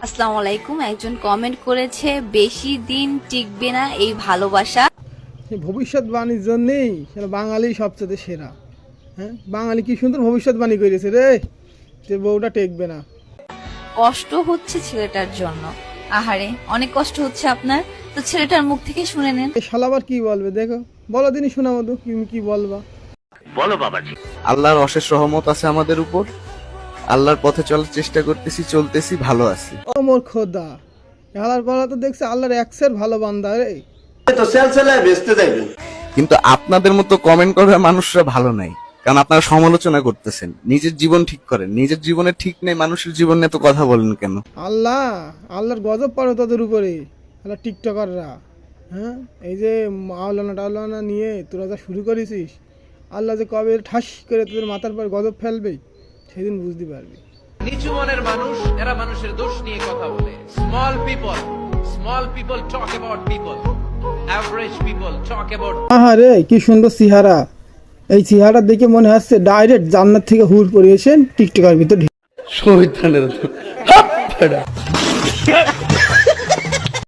আসসালামু আলাইকুম। একজন কমেন্ট করেছে বেশি দিন টিকবে না এই ভালোবাসা। ভবিষ্যৎবাণীর জন্যেই বাঙালি সবচেয়ে সেরা। হ্যাঁ, বাঙালি কি সুন্দর ভবিষ্যৎবাণী করেছে রে, যে বউটা টেকবে না। কষ্ট হচ্ছে ছেলেটার জন্য। আহারে, অনেক কষ্ট হচ্ছে আপনার। তো ছেলেটার মুখ থেকে শুনে নেন। এই শালা আবার কি বলবে, দেখো বলো দিনই শোনা মতো তুমি কি বলবা। আল্লাহর অশেষ রহমত আছে আমাদের উপর। আল্লাহর পথে চলার চেষ্টা করতেছি, চলতেছি, ভালো আছি। ও মোর খোদা, হালার পালা তো দেখছে আল্লাহর একসের ভালো বান্দা রে। কিন্তু আপনাদের মতো কমেন্ট করার মানুষরা ভালো নাই, কারণ আপনারা সমালোচনা করতেছেন। নিজের জীবন ঠিক করেন, নিজের জীবনে ঠিক নেই, মানুষের জীবন নিয়ে তো কথা বলেন কেন? আল্লাহর গজব পড়ে তাদের উপরে, আল্লাহ টিকটকাররা। হ্যাঁ, এই যে মাওলানা নিয়ে তোরা যা শুরু করেছিস, আল্লাহ যে কবে ঠাস করে তোদের মাথার পর গজব ফেলবে সেদিন বুঝতে পারবি। নিচু মনের মানুষ, এরা মানুষের দোষ নিয়ে কথা বলে। Small people talk about people, average people talk about. আহারে কি সুন্দর চেহারা, এই চেহারা দেখে মনে হচ্ছে ডাইরেক্ট জান্নাত থেকে হুর পড়িয়েছেন টিকটকার ভিতর।